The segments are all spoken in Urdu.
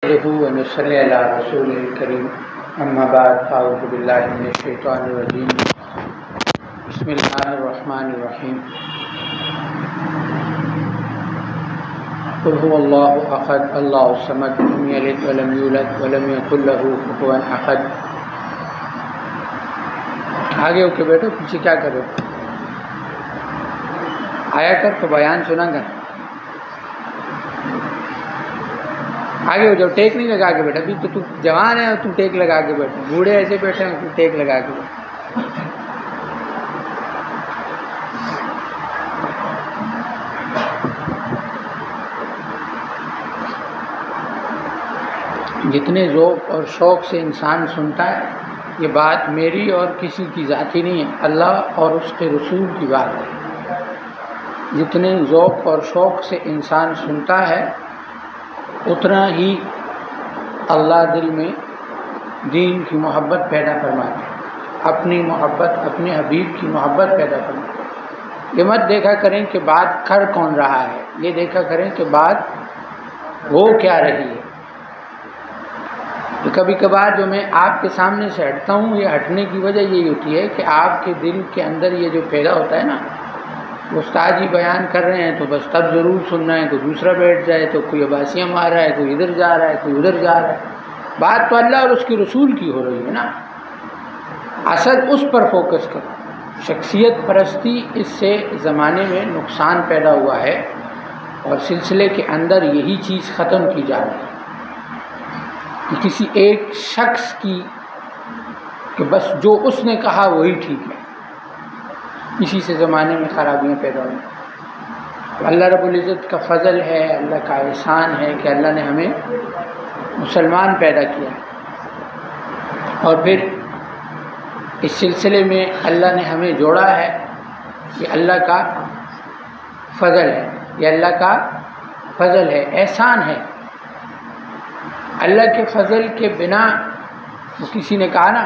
ونصلي على رسول الكريم اما بعد اعوذ بالله من الشيطان الرجيم بسم الله الرحمن الرحيم قل هو الله احد الله الصمد لم يلد ولم يولد ولم يكن له كفوا احد. آگے ہو کے بیٹھو, پیچھے کیا کرو, آیا کر تو بیان سنا کر. آگے ہو جاؤ, ٹیک نہیں لگا کے بیٹھا. ابھی تو تو جوان ہے اور تو ٹیک لگا کے بیٹھا. بوڑھے ایسے بیٹھے ہیں تو ٹیک لگا کے بیٹھا. جتنے ذوق اور شوق سے انسان سنتا ہے, یہ بات میری اور کسی کی ذاتی نہیں ہے, اللہ اور اس کے رسول کی بات ہے. جتنے ذوق اور شوق سے انسان سنتا ہے اتنا ہی اللہ دل میں دین کی محبت پیدا فرماتے ہیں, اپنی محبت, اپنے حبیب کی محبت پیدا فرماتے ہیں. یہ مت دیکھا کریں کہ بات کر کون رہا ہے, یہ دیکھا کریں کہ بات ہو کیا رہی ہے. تو کبھی کبھار جو میں آپ کے سامنے سے ہٹتا ہوں, یہ ہٹنے کی وجہ یہی ہوتی ہے کہ آپ کے دل کے اندر یہ جو پیدا ہوتا ہے نا, استاد جی بیان کر رہے ہیں تو بس تب ضرور سننا ہے, کوئی دوسرا بیٹھ جائے تو کوئی عباسیاں مار رہا ہے, کوئی ادھر جا رہا ہے, کوئی ادھر جا رہا ہے. بات تو اللہ اور اس کے رسول کی ہو رہی ہے نا. اصل اس پر فوکس کرو. شخصیت پرستی اس سے زمانے میں نقصان پیدا ہوا ہے اور سلسلے کے اندر یہی چیز ختم کی جا رہی ہے کہ کسی ایک شخص کی کہ بس جو اس نے کہا وہی ٹھیک ہے. اسی سے زمانے میں خرابیاں پیدا ہوئی. اللہ رب العزت کا فضل ہے, اللہ کا احسان ہے کہ اللہ نے ہمیں مسلمان پیدا کیا اور پھر اس سلسلے میں اللہ نے ہمیں جوڑا ہے. یہ اللہ کا فضل ہے, یہ اللہ کا فضل ہے, احسان ہے. اللہ کے فضل کے بنا, کسی نے کہا نا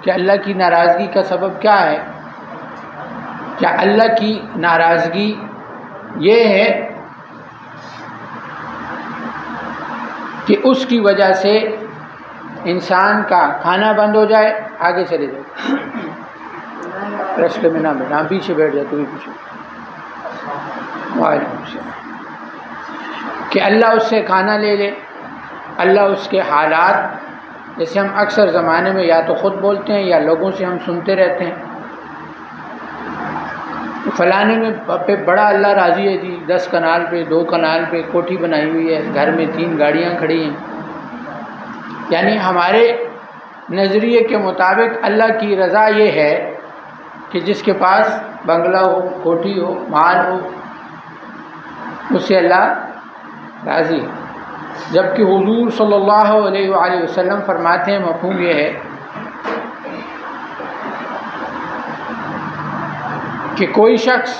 کہ اللہ کی ناراضگی کا سبب کیا ہے, کیا اللہ کی ناراضگی یہ ہے کہ اس کی وجہ سے انسان کا کھانا بند ہو جائے. آگے چلے جائے, رستے میں نہ بیٹھا, پیچھے بیٹھ جائے, تو بھی پیچھے. وعلیکم السلام. کہ اللہ اس سے کھانا لے لے, اللہ اس کے حالات, جیسے ہم اکثر زمانے میں یا تو خود بولتے ہیں یا لوگوں سے ہم سنتے رہتے ہیں, فلانے میں پہ بڑا اللہ راضی ہے جی, 10 کنال پہ, 2 کنال پہ کوٹھی بنائی ہوئی ہے, گھر میں 3 گاڑیاں کھڑی ہیں. یعنی ہمارے نظریے کے مطابق اللہ کی رضا یہ ہے کہ جس کے پاس بنگلہ ہو, کوٹھی ہو, مال ہو, اس سے اللہ راضی ہے. جبکہ حضور صلی اللہ علیہ وآلہ وسلم فرماتے ہیں مفہوم یہ ہے کہ کوئی شخص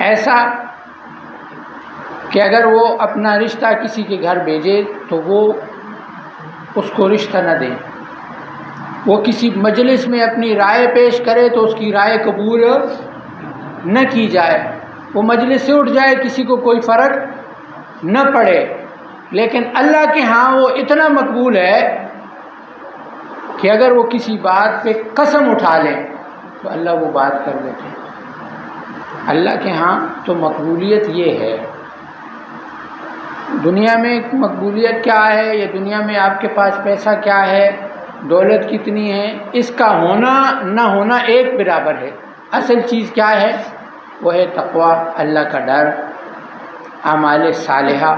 ایسا کہ اگر وہ اپنا رشتہ کسی کے گھر بھیجے تو وہ اس کو رشتہ نہ دے, وہ کسی مجلس میں اپنی رائے پیش کرے تو اس کی رائے قبول نہ کی جائے, وہ مجلس سے اٹھ جائے, کسی کو کوئی فرق نہ پڑے. لیکن اللہ کے ہاں وہ اتنا مقبول ہے کہ اگر وہ کسی بات پہ قسم اٹھا لیں تو اللہ وہ بات کر دیتے ہیں. اللہ کے ہاں تو مقبولیت یہ ہے. دنیا میں مقبولیت کیا ہے, یا دنیا میں آپ کے پاس پیسہ کیا ہے, دولت کتنی ہے, اس کا ہونا نہ ہونا ایک برابر ہے. اصل چیز کیا ہے, وہ ہے تقویٰ, اللہ کا ڈر, اعمال صالحہ.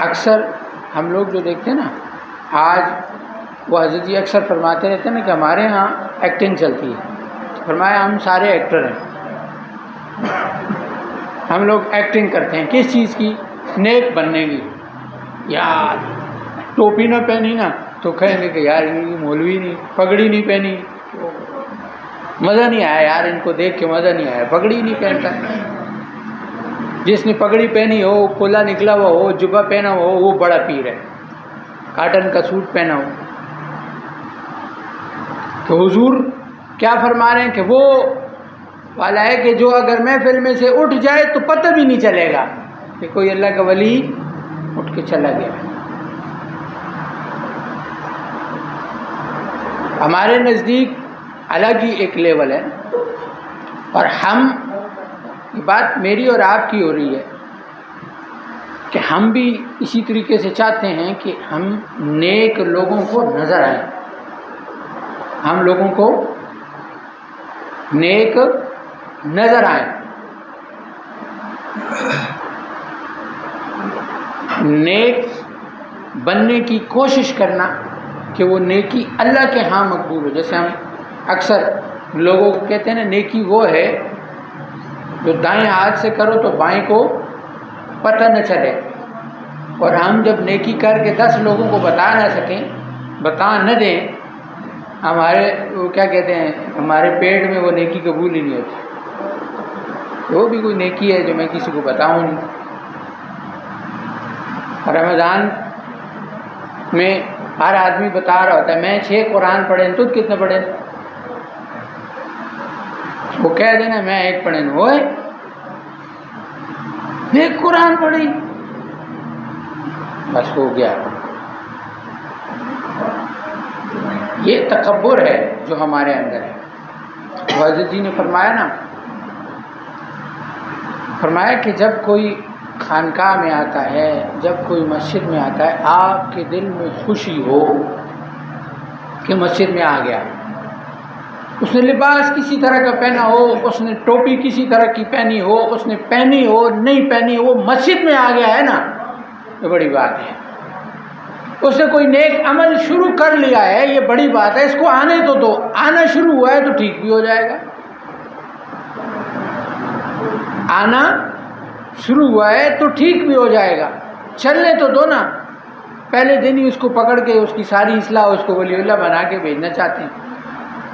اکثر ہم لوگ جو دیکھتے ہیں نا, آج وہ حضرت جی اکثر فرماتے رہتے ہیں نا کہ ہمارے ہاں ایکٹنگ چلتی ہے. فرمایا ہم سارے ایکٹر ہیں, ہم لوگ ایکٹنگ کرتے ہیں. کس چیز کی؟ نیک بننے کی. یار ٹوپی نہ پہنی نا تو کہیں گے کہ یار یہ مولوی نہیں, پگڑی نہیں پہنی, مزہ نہیں آیا یار, ان کو دیکھ کے مزہ نہیں آیا, پگڑی نہیں پہنتا. جس نے پگڑی پہنی ہو, کھلا نکلا ہوا ہو, جبہ پہنا ہو, وہ بڑا پیر ہے. کاٹن کا سوٹ پہنا ہو. تو حضور کیا فرما رہے ہیں کہ وہ والا ہے کہ جو اگر محفل میں سے اٹھ جائے تو پتہ بھی نہیں چلے گا کہ کوئی اللہ کا ولی اٹھ کے چلا گیا. ہمارے نزدیک الگ ہی ایک لیول ہے، اور ہم، یہ بات میری اور آپ کی ہو رہی ہے کہ ہم بھی اسی طریقے سے چاہتے ہیں کہ ہم نیک لوگوں کو نظر آئیں، ہم لوگوں کو نیک نظر آئیں. نیک بننے کی کوشش کرنا کہ وہ نیکی اللہ کے ہاں مقبول ہو. جیسے ہم اکثر لوگوں کو کہتے ہیں نا، نیکی وہ ہے جو دائیں ہاتھ سے کرو تو بائیں کو پتہ نہ چلے، اور ہم جب نیکی کر کے 10 لوگوں کو بتا نہ سکیں، بتا نہ دیں، ہمارے وہ کیا کہتے ہیں، ہمارے پیٹ میں وہ نیکی قبول ہی نہیں ہوتی. وہ بھی کوئی نیکی ہے جو میں کسی کو بتاؤں نہیں. رمضان میں ہر آدمی بتا رہا ہوتا ہے میں 6 قرآن پڑھے، تو کتنے پڑھے؟ وہ کہہ دینا میں 1 پڑھے، وہ 1 قرآن پڑھی، بس ہو گیا. یہ تکبر ہے جو ہمارے اندر ہے. حضرت جی نے فرمایا نا، فرمایا کہ جب کوئی خانقاہ میں آتا ہے، جب کوئی مسجد میں آتا ہے، آپ کے دل میں خوشی ہو کہ مسجد میں آ گیا، اس نے لباس کسی طرح کا پہنا ہو، اس نے ٹوپی کسی طرح کی پہنی ہو، اس نے پہنی ہو نہیں پہنی ہو، وہ مسجد میں آ گیا ہے نا، یہ بڑی بات ہے. اس نے کوئی نیک عمل شروع کر لیا ہے، یہ بڑی بات ہے. اس کو آنے تو دو، آنا شروع ہوا ہے تو ٹھیک بھی ہو جائے گا. آنا شروع ہوا ہے تو ٹھیک بھی ہو جائے گا. چلنے تو دو نا. پہلے دن ہی اس کو پکڑ کے اس کی ساری اصلاح اس کو ولی اللہ بنا کے بھیجنا چاہتے ہیں.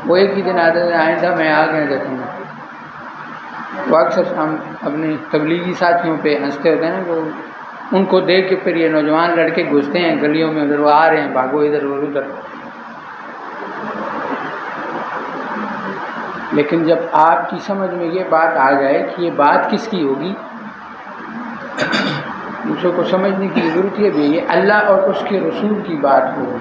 وہ ایک ہی دن آتے ہیں آئندہ میں آ گیا دیکھوں گا. وہ اکثر ہم اپنے تبلیغی ساتھیوں پہ ہنستے ہوتے ہیں نا، وہ ان کو دیکھ کے پھر یہ نوجوان لڑکے گھستے ہیں گلیوں میں، ادھر وہ آ رہے ہیں، بھاگو ادھر اور ادھر. لیکن جب آپ کی سمجھ میں یہ بات آ جائے کہ یہ بات کس کی ہوگی، دوسروں کو سمجھنے کی ضرورت یہ بھی ہے، اللہ اور اس کے رسول کی بات ہوگی.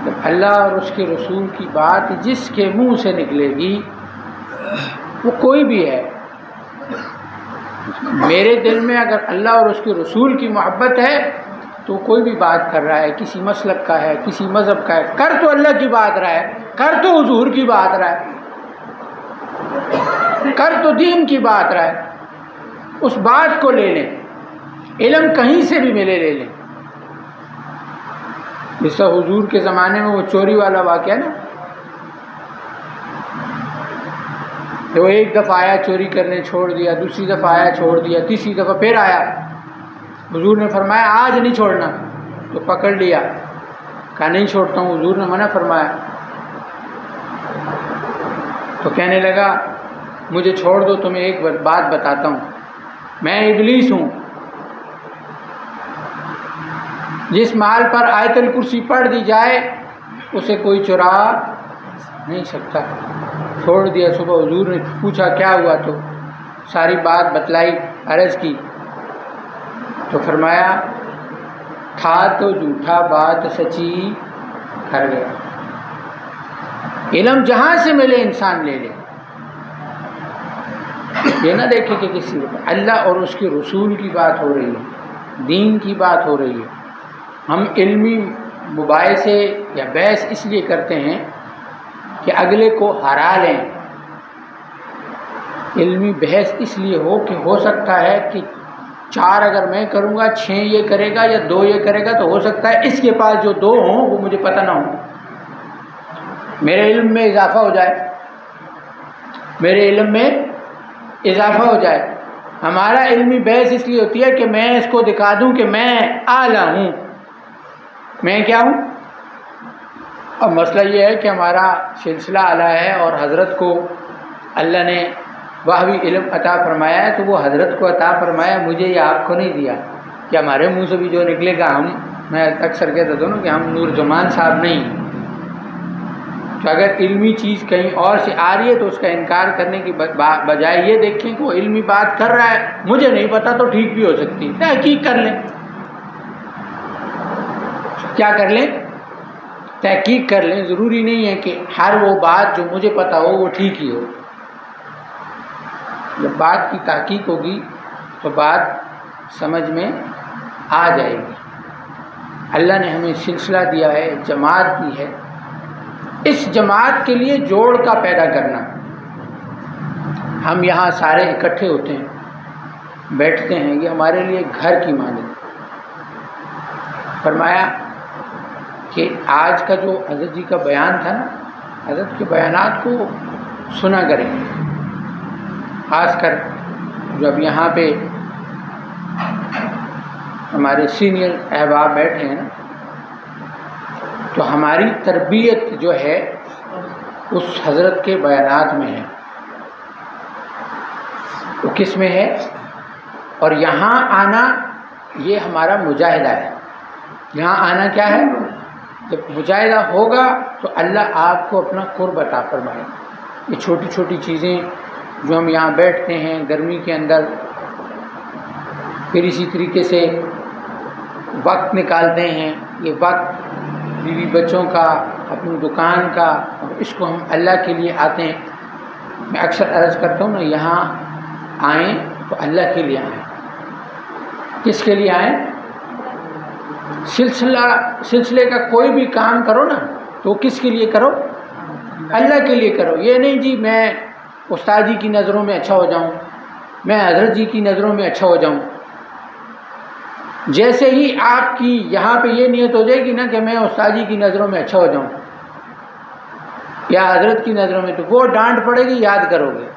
جب اللہ اور اس کے رسول کی بات جس کے منہ سے نکلے گی، وہ کوئی بھی ہے، میرے دل میں اگر اللہ اور اس کے رسول کی محبت ہے تو کوئی بھی بات کر رہا ہے، کسی مسلک کا ہے، کسی مذہب کا ہے، کر تو اللہ کی بات رہا ہے، کر تو حضور کی بات رہا ہے، کر تو دین کی بات رہا ہے. اس بات کو لے لیں. علم کہیں سے بھی ملے لے لیں. جس طرح حضور کے زمانے میں وہ چوری والا واقعہ نا، وہ ایک دفعہ آیا چوری کرنے چھوڑ دیا، دوسری دفعہ آیا چھوڑ دیا، تیسری دفعہ پھر آیا. حضور نے فرمایا آج نہیں چھوڑنا، تو پکڑ لیا، کہا نہیں چھوڑتا ہوں، حضور نے منع فرمایا. تو کہنے لگا مجھے چھوڑ دو، تمہیں ایک بات بتاتا ہوں، میں ابلیس ہوں. جس مال پر آیت الکرسی پڑھ دی جائے اسے کوئی چرا نہیں سکتا. چھوڑ دیا. صبح حضور نے پوچھا کیا ہوا، تو ساری بات بتلائی، عرض کی، تو فرمایا تھا تو جھوٹا بات سچی کر گیا. علم جہاں سے ملے انسان لے لے، یہ نہ دیکھے کہ کسی کو. اللہ اور اس کے رسول کی بات ہو رہی ہے، دین کی بات ہو رہی ہے. ہم علمی مباحثے یا بحث اس لیے کرتے ہیں کہ اگلے کو ہرا لیں. علمی بحث اس لیے ہو کہ ہو سکتا ہے کہ 4 اگر میں کروں گا 6 یہ کرے گا یا 2 یہ کرے گا، تو ہو سکتا ہے اس کے پاس جو 2 ہوں وہ مجھے پتہ نہ ہو، میرے علم میں اضافہ ہو جائے، میرے علم میں اضافہ ہو جائے. ہمارا علمی بحث اس لیے ہوتی ہے کہ میں اس کو دکھا دوں کہ میں اعلیٰ ہوں، میں کیا ہوں. اب مسئلہ یہ ہے کہ ہمارا سلسلہ اعلیٰ ہے اور حضرت کو اللہ نے وہی علم عطا فرمایا ہے، تو وہ حضرت کو عطا فرمایا، مجھے یا آپ کو نہیں دیا. کہ ہمارے منہ سے بھی جو نکلے گا، میں اکثر کہتا ہوں نا کہ ہم نور جمان صاحب نہیں، تو اگر علمی چیز کہیں اور سے آ رہی ہے تو اس کا انکار کرنے کی بجائے یہ دیکھیں کہ وہ علمی بات کر رہا ہے، مجھے نہیں پتا تو ٹھیک بھی ہو سکتی ہے، تحقیق کر لیں۔ کیا کر لیں؟ تحقیق کر لیں۔ ضروری نہیں ہے کہ ہر وہ بات جو مجھے پتا ہو وہ ٹھیک ہی ہو۔ جب بات کی تحقیق ہوگی تو بات سمجھ میں آ جائے گی۔ اللہ نے ہمیں سلسلہ دیا ہے، جماعت دی ہے، اس جماعت کے لیے جوڑ کا پیدا کرنا۔ ہم یہاں سارے اکٹھے ہوتے ہیں، بیٹھتے ہیں، یہ ہمارے لیے گھر کی مانند۔ فرمایا کہ آج کا جو حضرت جی کا بیان تھا نا، حضرت کے بیانات کو سنا کریں، خاص کر جو اب یہاں پہ ہمارے سینئر احباب بیٹھے ہیں نا، تو ہماری تربیت جو ہے اس حضرت کے بیانات میں ہے۔ وہ کس میں ہے؟ اور یہاں آنا یہ ہمارا مجاہدہ ہے۔ یہاں آنا کیا ہے؟ جب مجاہدہ ہوگا تو اللہ آپ کو اپنا قرب عطا فرمائے۔ یہ چھوٹی چھوٹی چیزیں جو ہم یہاں بیٹھتے ہیں گرمی کے اندر، پھر اسی طریقے سے وقت نکالتے ہیں، یہ وقت بیوی بچوں کا، اپنی دکان کا، اور اس کو ہم اللہ کے لیے آتے ہیں۔ میں اکثر عرض کرتا ہوں نا، یہاں آئیں تو اللہ کے لیے آئیں۔ کس کے لیے آئیں؟ سلسلے کا کوئی بھی کام کرو نا تو کس کے لیے کرو؟ اللہ کے لیے کرو۔ یہ نہیں جی میں استاد جی کی نظروں میں اچھا ہو جاؤں، میں حضرت جی کی نظروں میں اچھا ہو جاؤں۔ جیسے ہی آپ کی یہاں پہ یہ نیت ہو جائے گی نا کہ میں استاد جی کی نظروں میں اچھا ہو جاؤں یا حضرت کی نظروں میں، تو وہ ڈانٹ پڑے گی، یاد کرو گے۔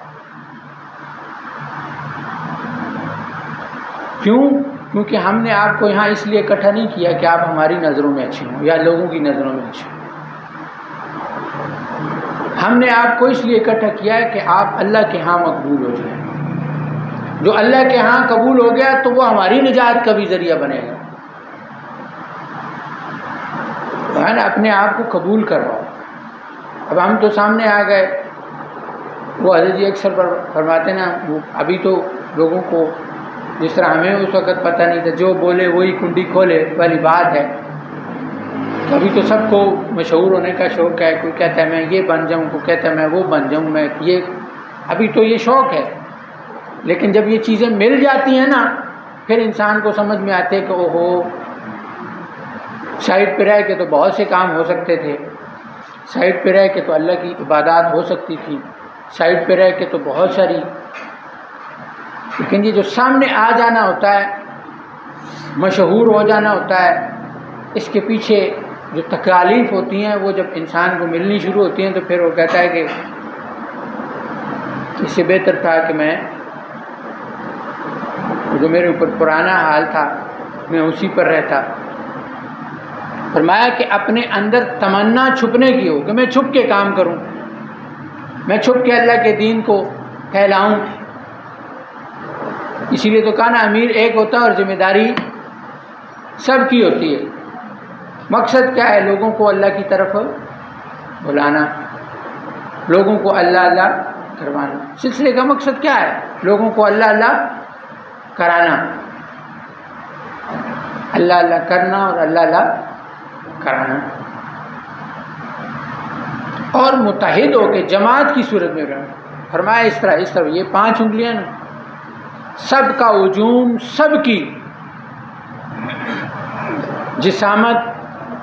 کیوں؟ کیونکہ ہم نے آپ کو یہاں اس لیے اکٹھا نہیں کیا کہ آپ ہماری نظروں میں اچھے ہوں یا لوگوں کی نظروں میں اچھے ہوں۔ ہم نے آپ کو اس لیے اکٹھا کیا ہے کہ آپ اللہ کے ہاں مقبول ہو جائیں۔ جو اللہ کے ہاں قبول ہو گیا تو وہ ہماری نجات کا بھی ذریعہ بنے گا۔ اپنے آپ کو قبول کرواؤ۔ اب ہم تو سامنے آ گئے، وہ حضرت جی اکثر فرماتے نا، وہ ابھی تو لوگوں کو جس طرح ہمیں اس وقت پتہ نہیں تھا، جو بولے وہی کنڈی کھولے والی بات ہے۔ ابھی تو سب کو مشہور ہونے کا شوق ہے، کوئی کہتا ہے میں یہ بن جاؤں، کوئی کہتا ہے میں وہ بن جاؤں، میں یہ، ابھی تو یہ شوق ہے۔ لیکن جب یہ چیزیں مل جاتی ہیں نا، پھر انسان کو سمجھ میں آتے کہ اوہو، سائڈ پہ رہ کے تو بہت سے کام ہو سکتے تھے، سائڈ پہ رہ کے تو اللہ کی عبادات ہو سکتی تھی، سائڈ پہ رہ کے تو بہت ساری، لیکن یہ جو سامنے آ جانا ہوتا ہے، مشہور ہو جانا ہوتا ہے، اس کے پیچھے جو تکالیف ہوتی ہیں وہ جب انسان کو ملنی شروع ہوتی ہیں تو پھر وہ کہتا ہے کہ اس سے بہتر تھا کہ میں جو میرے اوپر پرانا حال تھا میں اسی پر رہتا۔ فرمایا کہ اپنے اندر تمنا چھپنے کی ہو کہ میں چھپ کے کام کروں، میں چھپ کے اللہ کے دین کو پھیلاؤں۔ اسی لیے تو کہا نا، امیر ایک ہوتا ہے اور ذمہ داری سب کی ہوتی ہے۔ مقصد کیا ہے؟ لوگوں کو اللہ کی طرف بلانا، لوگوں کو اللہ اللہ کروانا۔ سلسلے کا مقصد کیا ہے؟ لوگوں کو اللہ اللہ کرانا، اللہ اللہ کرنا اور اللہ اللہ کرانا، اور متحد ہو کے جماعت کی صورت میں رہنا۔ فرمایا اس طرح یہ 5 انگلیاں نا، سب کا ہجوم، سب کی جسامت،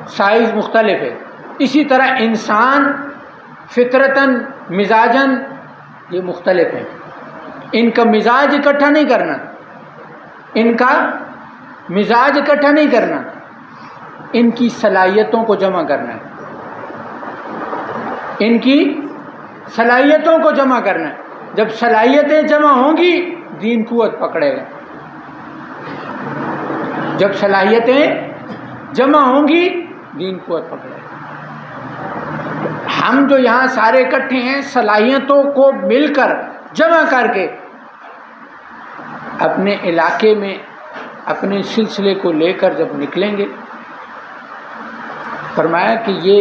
سائز مختلف ہے۔ اسی طرح انسان فطرتاً، مزاجاً یہ مختلف ہیں۔ ان کا مزاج اکٹھا نہیں کرنا، ان کا مزاج اکٹھا نہیں کرنا، ان کی صلاحیتوں کو جمع کرنا ہے، ان کی صلاحیتوں کو جمع کرنا ہے۔ جب صلاحیتیں جمع ہوں گی دین قوت پکڑے گا، جب صلاحیتیں جمع ہوں گی دین قوت پکڑے گا۔ ہم جو یہاں سارے اکٹھے ہیں، صلاحیتوں کو مل کر جمع کر کے اپنے علاقے میں اپنے سلسلے کو لے کر جب نکلیں گے، فرمایا کہ یہ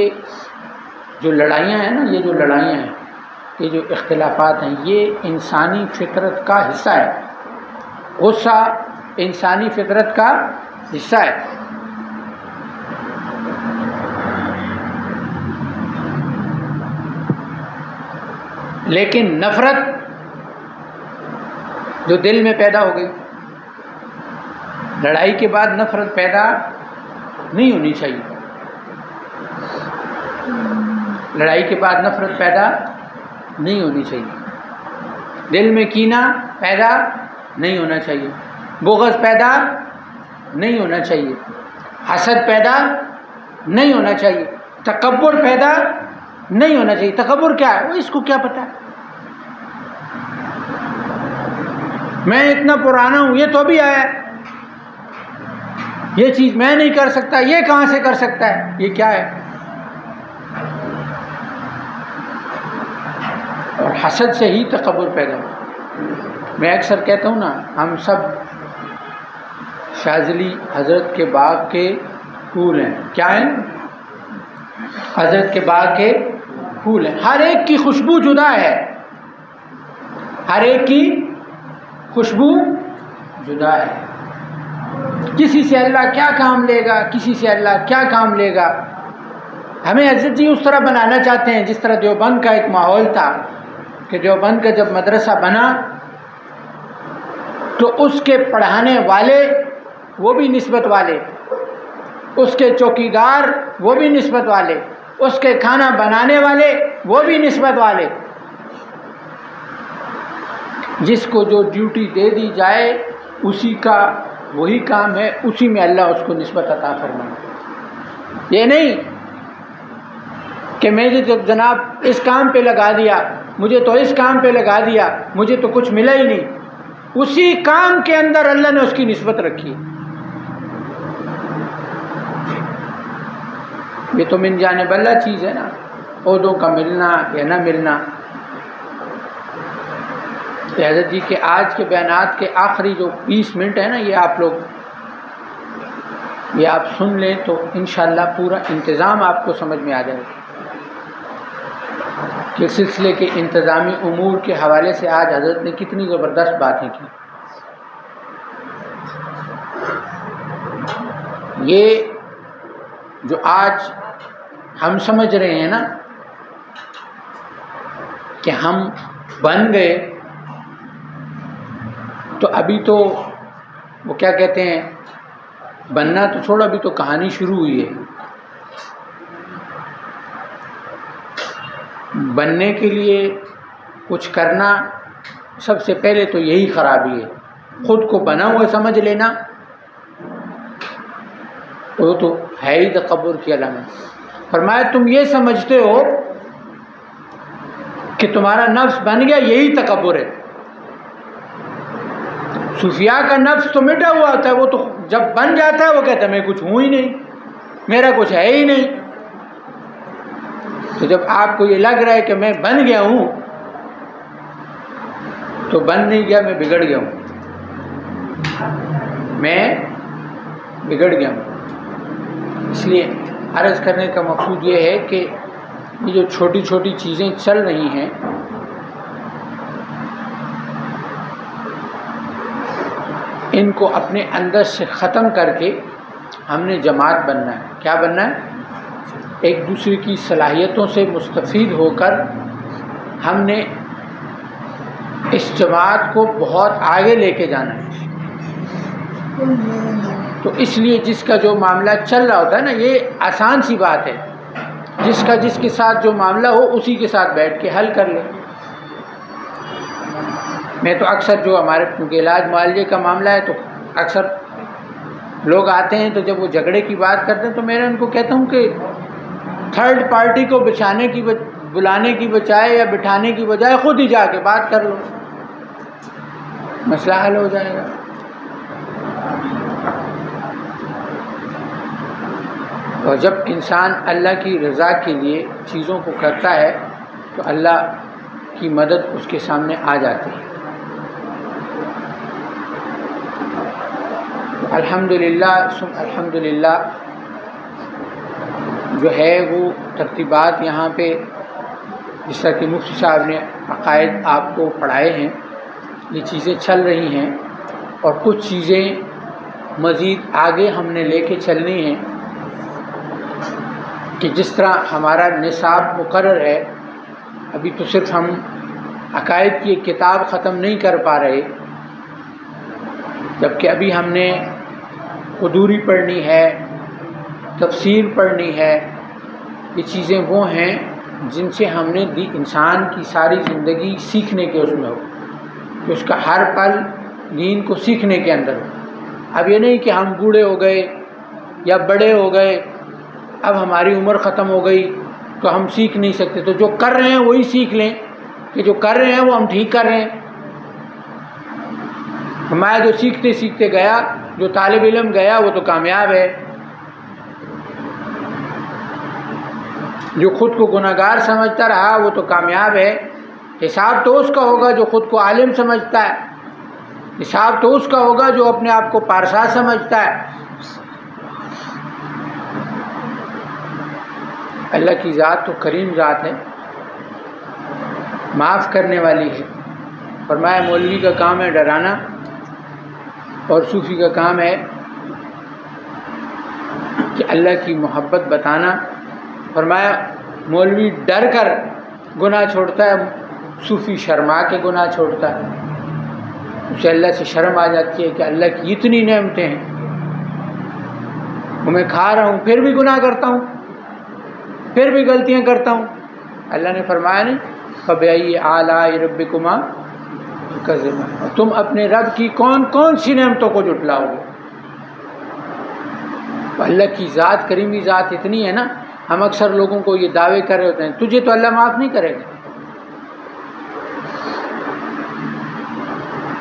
جو لڑائیاں ہیں نا، یہ جو لڑائیاں ہیں، یہ جو اختلافات ہیں، یہ انسانی فطرت کا حصہ ہے. غصہ انسانی فطرت کا حصہ ہے. لیکن نفرت جو دل میں پیدا ہو گئی، لڑائی کے بعد نفرت پیدا نہیں ہونی چاہیے. لڑائی کے بعد نفرت پیدا نہیں ہونی چاہیے. دل میں کینہ پیدا نہیں ہونا چاہیے. بغض پیدا نہیں ہونا چاہیے. حسد پیدا نہیں ہونا چاہیے. تکبر پیدا نہیں ہونا چاہیے. تکبر کیا ہے؟ وہ اس کو کیا پتہ ہے؟ میں اتنا پرانا ہوں، یہ تو ابھی آیا ہے، یہ چیز میں نہیں کر سکتا، یہ کہاں سے کر سکتا ہے؟ یہ کیا ہے؟ اور حسد سے ہی تکبر پیدا ہو. میں اکثر کہتا ہوں نا، ہم سب شاذلی حضرت کے باغ کے پھول ہیں. کیا ہیں؟ حضرت کے باغ کے پھول ہیں. ہر ایک کی خوشبو جدا ہے، ہر ایک کی خوشبو جدا ہے. کسی سے اللہ کیا کام لے گا، کسی سے اللہ کیا کام لے گا. ہمیں حضرت جی اس طرح بنانا چاہتے ہیں جس طرح دیوبند کا ایک ماحول تھا کہ دیوبند کا جب مدرسہ بنا تو اس کے پڑھانے والے وہ بھی نسبت والے، اس کے چوکیدار وہ بھی نسبت والے، اس کے کھانا بنانے والے وہ بھی نسبت والے. جس کو جو ڈیوٹی دے دی جائے اسی کا وہی کام ہے، اسی میں اللہ اس کو نسبت عطا فرمائے. یہ نہیں کہ میں جو جناب اس کام پہ لگا دیا، مجھے تو اس کام پہ لگا دیا، مجھے تو کچھ ملا ہی نہیں. اسی کام کے اندر اللہ نے اس کی نسبت رکھی. یہ تو من جانب اللہ چیز ہے نا، عہدوں کا ملنا یا نہ ملنا. حضرت جی کے آج کے بیانات کے آخری جو 20 منٹ ہیں نا، یہ آپ لوگ یہ آپ سن لیں تو انشاءاللہ پورا انتظام آپ کو سمجھ میں آ جائے گا کہ سلسلے کے انتظامی امور کے حوالے سے آج حضرت نے کتنی زبردست باتیں کی. یہ جو آج ہم سمجھ رہے ہیں نا کہ ہم بن گئے، تو ابھی تو وہ کیا کہتے ہیں، بننا تو چھوڑا، ابھی تو کہانی شروع ہوئی ہے. بننے کے لیے کچھ کرنا سب سے پہلے تو یہی خرابی ہے. خود کو بنا ہوا سمجھ لینا تو ہے ہی تکبر کی علامت. فرمایا تم یہ سمجھتے ہو کہ تمہارا نفس بن گیا، یہی تکبر ہے. صوفیاء کا نفس تو مٹا ہوا ہوتا ہے، وہ تو جب بن جاتا ہے وہ کہتا ہے میں کچھ ہوں ہی نہیں، میرا کچھ ہے ہی نہیں. تو جب آپ کو یہ لگ رہا ہے کہ میں بن گیا ہوں، تو بن نہیں گیا، میں بگڑ گیا ہوں، میں بگڑ گیا ہوں. اس لیے عرض کرنے کا مقصود یہ ہے کہ یہ جو چھوٹی چھوٹی چیزیں چل رہی ہیں، ان کو اپنے اندر سے ختم کر کے ہم نے جماعت بننا ہے. کیا بننا ہے؟ ایک دوسرے کی صلاحیتوں سے مستفید ہو کر ہم نے اس جماعت کو بہت آگے لے کے جانا ہے. تو اس لیے جس کا جو معاملہ چل رہا ہوتا ہے نا، یہ آسان سی بات ہے، جس کا جس کے ساتھ جو معاملہ ہو اسی کے ساتھ بیٹھ کے حل کر لے. میں تو اکثر جو ہمارے کیونکہ علاج معالجے کا معاملہ ہے تو اکثر لوگ آتے ہیں، تو جب وہ جھگڑے کی بات کرتے ہیں تو میں ان کو کہتا ہوں کہ تھرڈ پارٹی کو بلانے کی بجائے یا بٹھانے کی بجائے خود ہی جا کے بات کر لو، مسئلہ حل ہو جائے گا. اور جب انسان اللہ کی رضا کے لیے چیزوں کو کرتا ہے تو اللہ کی مدد اس کے سامنے آ جاتی ہے. الحمدللہ الحمدللہ جو ہے وہ ترتیبات یہاں پہ جس طرح کہ مفتی صاحب نے عقائد آپ کو پڑھائے ہیں، یہ چیزیں چل رہی ہیں، اور کچھ چیزیں مزید آگے ہم نے لے کے چلنی ہیں کہ جس طرح ہمارا نصاب مقرر ہے، ابھی تو صرف ہم عقائد کی ایک کتاب ختم نہیں کر پا رہے، جبکہ ابھی ہم نے قدوری پڑھنی ہے، تفسیر پڑھنی ہے۔ یہ چیزیں وہ ہیں جن سے ہم نے انسان کی ساری زندگی سیکھنے کے اس میں ہو، کہ اس کا ہر پل دین کو سیکھنے کے اندر ہو۔ اب یہ نہیں کہ ہم بوڑھے ہو گئے یا بڑے ہو گئے، اب ہماری عمر ختم ہو گئی تو ہم سیکھ نہیں سکتے، تو جو کر رہے ہیں وہی سیکھ لیں کہ جو کر رہے ہیں وہ ہم ٹھیک کر رہے ہیں۔ ہمارا جو سیکھتے سیکھتے گیا، جو طالب علم گیا وہ تو کامیاب ہے، جو خود کو گناہ گار سمجھتا رہا وہ تو کامیاب ہے۔ حساب تو اس کا ہوگا جو خود کو عالم سمجھتا ہے، حساب تو اس کا ہوگا جو اپنے آپ کو پارسا سمجھتا ہے۔ اللہ کی ذات تو کریم ذات ہے، معاف کرنے والی ہے۔ فرمایا مولوی کا کام ہے ڈرانا اور صوفی کا کام ہے کہ اللہ کی محبت بتانا۔ فرمایا مولوی ڈر کر گناہ چھوڑتا ہے، صوفی شرما کے گناہ چھوڑتا ہے، اسے اللہ سے شرم آ جاتی ہے کہ اللہ کی اتنی نعمتیں ہیں، میں کھا رہا ہوں پھر بھی گناہ کرتا ہوں، پھر بھی غلطیاں کرتا ہوں۔ اللہ نے فرمایا نہیں فَبِأَيِّ آلَاءِ رَبِّكُمَا تُكَذِّبَانِ، تم اپنے رب کی کون کون سی نعمتوں کو جھٹلاؤ گے؟ اللہ کی ذات کریمی ذات اتنی ہے نا، ہم اکثر لوگوں کو یہ دعوے کر رہے ہوتے ہیں تجھے تو اللہ معاف نہیں کرے گا۔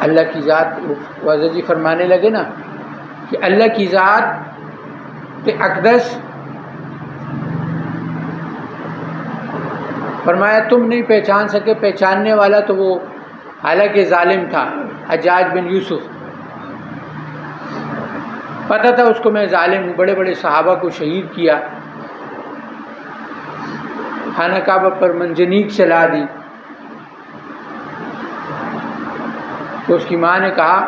اللہ کی ذات وزجی فرمانے لگے نا کہ اللہ کی ذات اقدس، فرمایا تم نہیں پہچان سکے، پہچاننے والا تو وہ حالانکہ ظالم تھا، حجاج بن یوسف، پتہ تھا اس کو میں ظالم ہوں، بڑے بڑے صحابہ کو شہید کیا، خانہ کعبہ پر منجنیق چلا دی۔ تو اس کی ماں نے کہا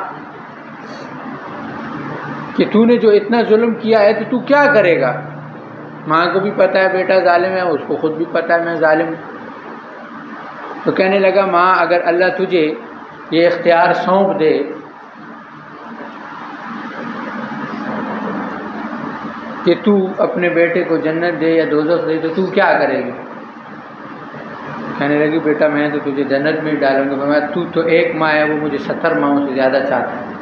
کہ تو نے جو اتنا ظلم کیا ہے تو کیا کرے گا؟ ماں کو بھی پتہ ہے بیٹا ظالم ہے، اس کو خود بھی پتہ ہے میں ظالم ہوں۔ تو کہنے لگا ماں اگر اللہ تجھے یہ اختیار سونپ دے کہ تو اپنے بیٹے کو جنت دے یا دوزخ دے تو کیا کرے گی؟ کہنے لگی بیٹا میں تو تجھے جنت میں ڈالوں گا۔ میں تو ایک ماں ہے، وہ مجھے 70 ماؤں سے زیادہ چاہتا ہے۔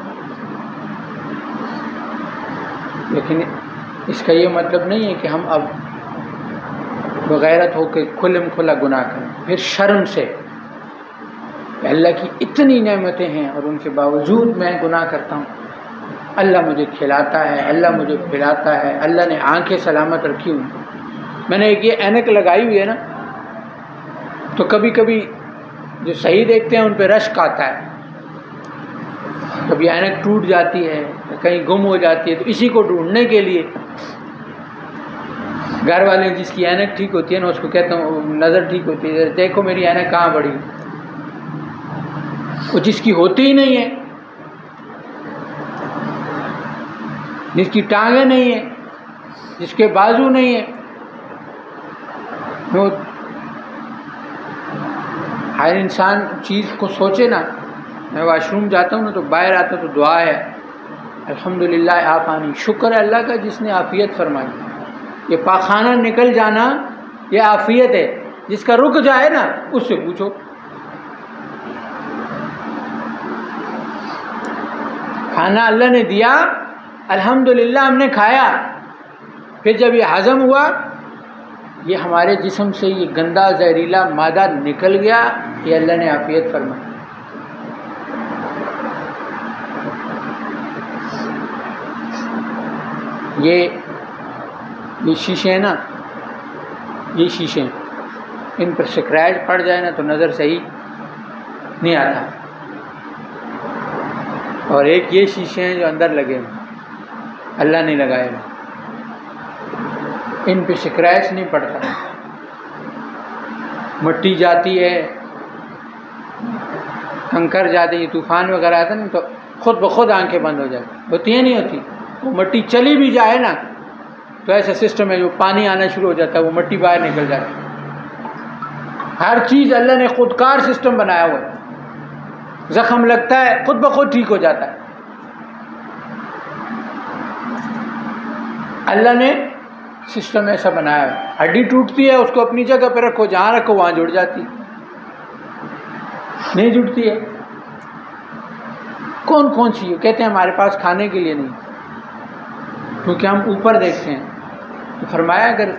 لیکن اس کا یہ مطلب نہیں ہے کہ ہم اب بغیرت ہو کے کھلم کھلا گناہ کریں، پھر شرم سے کہ اللہ کی اتنی نعمتیں ہیں اور ان کے باوجود میں گناہ کرتا ہوں۔ اللہ مجھے کھلاتا ہے، اللہ مجھے پلاتا ہے، اللہ نے آنکھیں سلامت رکھی ہوئی، میں نے ایک یہ اینک لگائی ہوئی ہے نا، تو کبھی کبھی جو صحیح دیکھتے ہیں ان پہ رشک آتا ہے، کبھی اینک ٹوٹ جاتی ہے، کہیں گم ہو جاتی ہے، تو اسی کو ڈھونڈنے کے لیے گھر والے جس کی اینک ٹھیک ہوتی ہے نا اس کو کہتا ہوں نظر ٹھیک ہوتی ہے، دیکھو میری اینک کہاں بڑی، وہ جس کی ہوتی ہی نہیں ہے، جس کی ٹانگیں نہیں ہیں، جس کے بازو نہیں ہیں، وہ ہر انسان چیز کو سوچے نا۔ میں واش روم جاتا ہوں نا تو باہر آتا ہوں تو دعا ہے الحمدللہ عافانی، شکر ہے اللہ کا جس نے عافیت فرمائی۔ یہ پاخانہ نکل جانا یہ عافیت ہے، جس کا رک جائے نا اس سے پوچھو۔ کھانا اللہ نے دیا الحمدللہ ہم نے کھایا، پھر جب یہ ہضم ہوا یہ ہمارے جسم سے یہ گندا زہریلا مادہ نکل گیا، یہ اللہ نے عافیت فرمائی۔ یہ شیشے ہیں نا، یہ شیشے ہیں، ان پر سکریچ پڑ جائے نا تو نظر صحیح نہیں آتا، اور ایک یہ شیشے ہیں جو اندر لگے ہیں، اللہ نے لگائے ہیں، ان پہ سکریچ نہیں پڑتا، مٹی جاتی ہے، کنکر جاتی ہے، طوفان وغیرہ آتا ہے نا تو خود بخود آنکھیں بند ہو جاتی، ہوتی ہیں نہیں ہوتی؟ وہ مٹی چلی بھی جائے نا تو ایسا سسٹم ہے جو پانی آنا شروع ہو جاتا ہے، وہ مٹی باہر نکل جاتی ہے۔ ہر چیز اللہ نے خودکار سسٹم بنایا ہوا ہے، زخم لگتا ہے خود بخود ٹھیک ہو جاتا ہے۔ اللہ نے سسٹم ایسا بنایا ہے، ہڈی ٹوٹتی ہے اس کو اپنی جگہ پہ رکھو، جہاں رکھو وہاں جڑ جاتی، نہیں جڑتی ہے۔ کون کون سی کہتے ہیں ہمارے پاس کھانے کے لیے نہیں، کیونکہ ہم اوپر دیکھتے ہیں۔ تو فرمایا اگر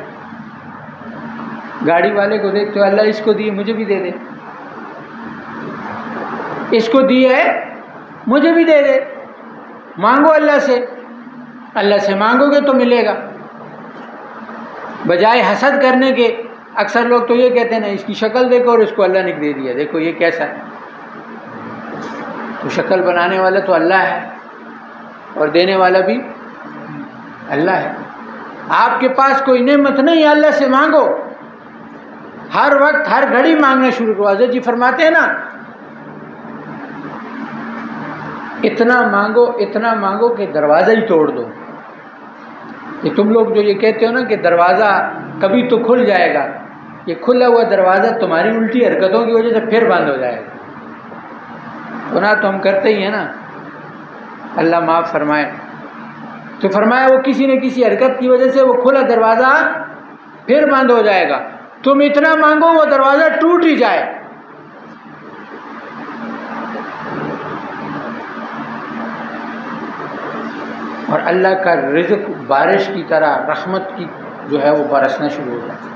گاڑی والے کو دیکھتے ہو، اللہ اس کو دیے مجھے بھی دے دے، اس کو دیے مجھے بھی دے دے، مانگو اللہ سے، اللہ سے مانگو گے تو ملے گا، بجائے حسد کرنے کے۔ اکثر لوگ تو یہ کہتے ہیں نا اس کی شکل دیکھو اور اس کو اللہ نے دے دیا، دیکھو یہ کیسا ہے۔ تو شکل بنانے والا تو اللہ ہے اور دینے والا بھی اللہ ہے۔ آپ کے پاس کوئی نعمت نہیں ہے، اللہ سے مانگو، ہر وقت ہر گھڑی مانگنا شروع کرو۔ حضرت جی فرماتے ہیں نا اتنا مانگو کہ دروازہ ہی توڑ دو۔ کہ تم لوگ جو یہ کہتے ہو نا کہ دروازہ کبھی تو کھل جائے گا، یہ کھلا ہوا دروازہ تمہاری الٹی حرکتوں کی وجہ سے پھر بند ہو جائے گا۔ گناہ تو ہم کرتے ہی ہیں نا، اللہ معاف فرمائے۔ تو فرمایا وہ کسی نہ کسی حرکت کی وجہ سے وہ کھلا دروازہ پھر بند ہو جائے گا، تم اتنا مانگو وہ دروازہ ٹوٹ ہی جائے۔ اور اللہ کا رزق بارش کی طرح رحمت کی جو ہے وہ برسنا شروع ہو جاتا ہے۔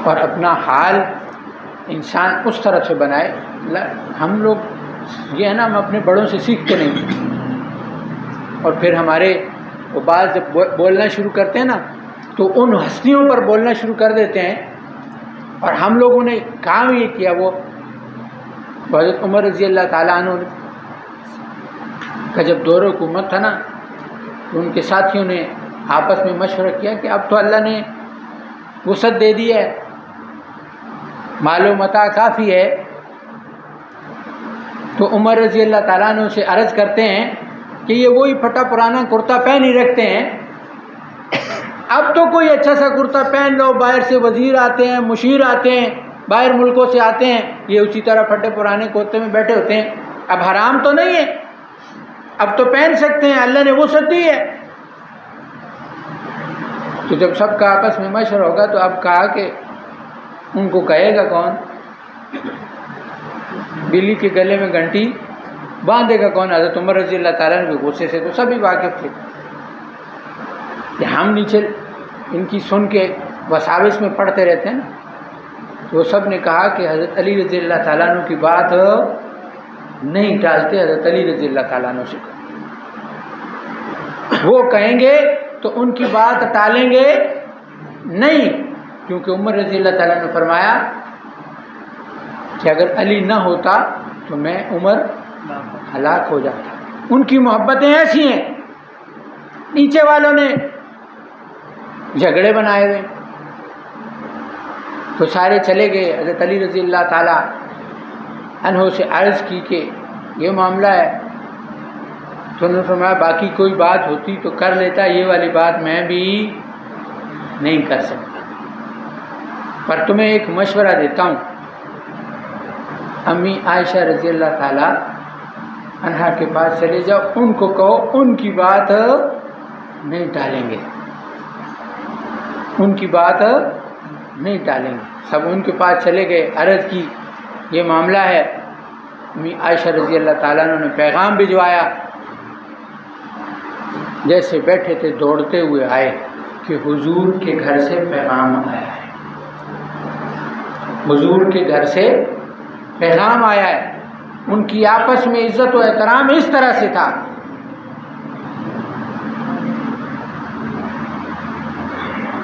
اور اپنا حال انسان اس طرح سے بنائے۔ ہم لوگ یہ ہے نا ہم اپنے بڑوں سے سیکھتے نہیں، اور پھر ہمارے وہ بعض جب بولنا شروع کرتے ہیں نا تو ان ہستیوں پر بولنا شروع کر دیتے ہیں، اور ہم لوگوں نے کام یہ کیا۔ وہ حضرت عمر رضی اللہ تعالیٰ عنہ کا جب دور حکومت تھا نا تو ان کے ساتھیوں نے آپس میں مشورہ کیا کہ اب تو اللہ نے وسعت دے دی ہے، مال و متاع کافی ہے، تو عمر رضی اللہ تعالیٰ عنہ سے عرض کرتے ہیں کہ یہ وہی پھٹا پرانا کرتا پہن ہی رکھتے ہیں، اب تو کوئی اچھا سا کرتا پہن لو، باہر سے وزیر آتے ہیں، مشیر آتے ہیں، باہر ملکوں سے آتے ہیں، یہ اسی طرح پھٹے پرانے کرتے میں بیٹھے ہوتے ہیں، اب حرام تو نہیں ہے، اب تو پہن سکتے ہیں، اللہ نے وسعت دی ہے۔ تو جب سب کا آپس میں مشورہ ہوگا تو اب کہا کہ ان کو کہے گا کون، بلی کے گلے میں گھنٹی باندھے گا کون؟ حضرت عمر رضی اللہ تعالیٰ عنہ کے غصے سے تو سبھی واقف تھے کہ ہم نیچے ان کی سن کے وساوس میں پڑھتے رہتے ہیں نا، تو وہ سب نے کہا کہ حضرت علی رضی اللہ تعالیٰ عنہ کی بات نہیں ٹالتے، حضرت علی رضی اللہ تعالیٰ عنہ سے وہ کہیں گے تو ان کی بات ٹالیں گے نہیں، کیونکہ عمر رضی اللہ تعالیٰ نے فرمایا کہ اگر علی نہ ہوتا تو میں عمر ہلاک ہو جاتا۔ ان کی محبتیں ایسی ہیں، نیچے والوں نے جھگڑے بنائے ہوئے، تو سارے چلے گئے، حضرت علی رضی اللہ تعالیٰ عنہ سے عرض کی کہ یہ معاملہ ہے، تو انہوں نے فرمایا باقی کوئی بات ہوتی تو کر لیتا، یہ والی بات میں بھی نہیں کر سکتا، پر تمہیں ایک مشورہ دیتا ہوں، امی عائشہ رضی اللہ تعالیٰ عنہا کے پاس چلے جاؤ، ان کو کہو ان کی بات نہیں ٹالیں گے، ان کی بات نہیں ٹالیں گے۔ سب ان کے پاس چلے گئے، عرض کی یہ معاملہ ہے، امی عائشہ رضی اللہ تعالیٰ عنہ نے پیغام بھجوایا، جیسے بیٹھے تھے دوڑتے ہوئے آئے کہ حضور کے گھر سے پیغام آیا ہے، حضور کے گھر سے پیغام آیا ہے۔ ان کی آپس میں عزت و احترام اس طرح سے تھا،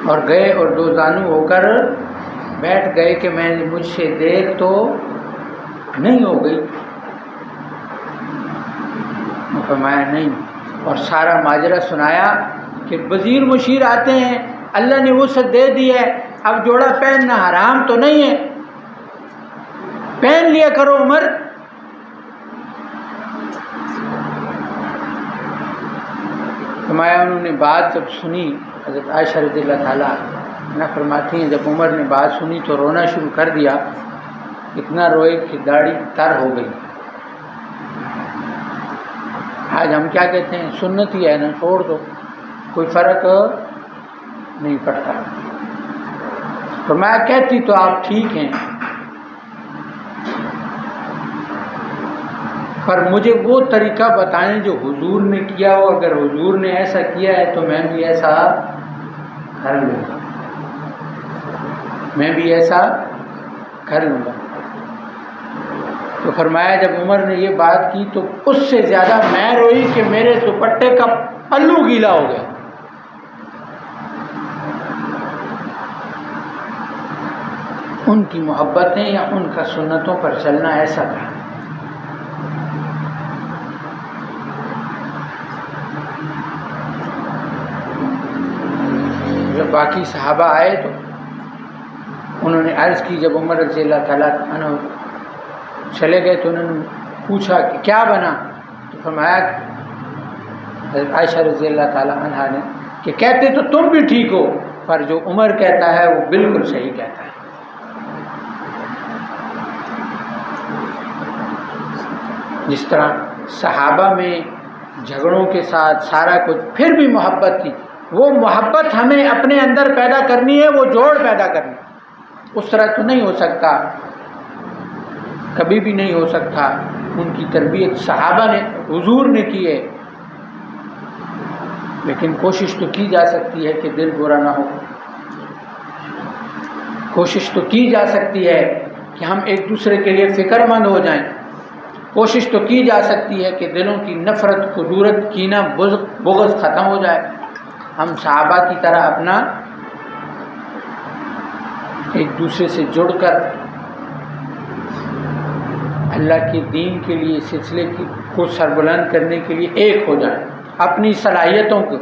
اور گئے اور دو زانو ہو کر بیٹھ گئے کہ مجھ سے دیر تو نہیں ہو گئی؟ فرمایا نہیں، اور سارا ماجرا سنایا کہ وزیر مشیر آتے ہیں، اللہ نے وسعت دے دی ہے، اب جوڑا پہننا حرام تو نہیں ہے، پہن لیا کرو عمر۔ فرمایا انہوں نے بات جب سنی، حضرت عائشہ رضی اللہ تعالیٰ عنہ فرماتی ہیں جب عمر نے بات سنی تو رونا شروع کر دیا، اتنا روئے کہ داڑھی تر ہو گئی۔ آج ہم کیا کہتے ہیں، سنت ہی ہے نا، چھوڑ دو، کوئی فرق نہیں پڑتا۔ فرمایا کہتی تو آپ ٹھیک ہیں، پر مجھے وہ طریقہ بتائیں جو حضور نے کیا ہو، اگر حضور نے ایسا کیا ہے تو میں بھی ایسا کر لوں گا، میں بھی ایسا کر لوں گا۔ تو فرمایا جب عمر نے یہ بات کی تو اس سے زیادہ میں روئی کہ میرے دوپٹے کا پلو گیلا ہو گیا۔ ان کی محبتیں یا ان کا سنتوں پر چلنا ایسا تھا۔ جب باقی صحابہ آئے تو انہوں نے عرض کی، جب عمر رضی اللہ تعالیٰ عنہ چلے گئے تو انہوں نے پوچھا کہ کیا بنا، تو فرمایا حضرت عائشہ رضی اللہ تعالیٰ عنہ نے کہ کہتے تو تم بھی ٹھیک ہو، پر جو عمر کہتا ہے وہ بالکل صحیح کہتا ہے۔ جس طرح صحابہ میں جھگڑوں کے ساتھ سارا کچھ پھر بھی محبت تھی، وہ محبت ہمیں اپنے اندر پیدا کرنی ہے، وہ جوڑ پیدا کرنی ہے۔ اس طرح تو نہیں ہو سکتا، کبھی بھی نہیں ہو سکتا۔ ان کی تربیت صحابہ نے، حضور نے کی ہے، لیکن کوشش تو کی جا سکتی ہے کہ دل برا نہ ہو، کوشش تو کی جا سکتی ہے کہ ہم ایک دوسرے کے لیے فکر مند ہو جائیں، کوشش تو کی جا سکتی ہے کہ دلوں کی نفرت، کدورت، کینہ، بغض ختم ہو جائے۔ ہم صحابہ کی طرح اپنا ایک دوسرے سے جڑ کر اللہ کے دین کے لیے، سلسلے کو سربلند کرنے کے لیے ایک ہو جائے۔ اپنی صلاحیتوں کو،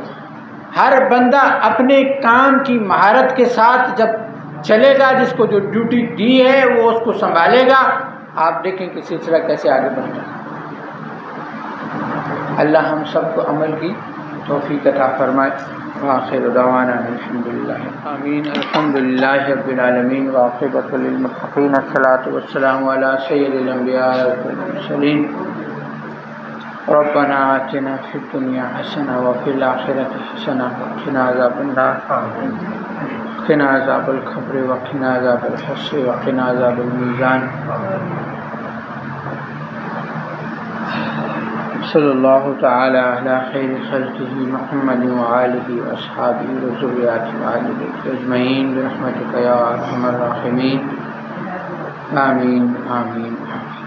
ہر بندہ اپنے کام کی مہارت کے ساتھ جب چلے گا، جس کو جو ڈیوٹی دی ہے وہ اس کو سنبھالے گا، آپ دیکھیں کہ سلسلہ کیسے آگے بڑھتا ہے۔ اللہ ہم سب کو عمل کی توفیق عطا فرمائے۔ وآخر دعوانا الحمدللہ آمین۔ الحمدللہ رب العالمین وعاقبۃ للمتقین، الصلاۃ والسلام علی سید الانبیاء والمرسلین۔ ربنا آتنا فی الدنیا حسنہ وفی الآخرۃ حسنہ وقنا عذاب النار، وقنا عذاب القبر، وقنا عذاب الحشر، وقنا عذاب المیزان۔ صلی اللہ تعالی علی خیر خلقہ محمد وآلہ واصحابہ وذریاتہ وآل بیتہ اجمعین برحمتک یا ارحم الراحمین، آمین آمین آمین۔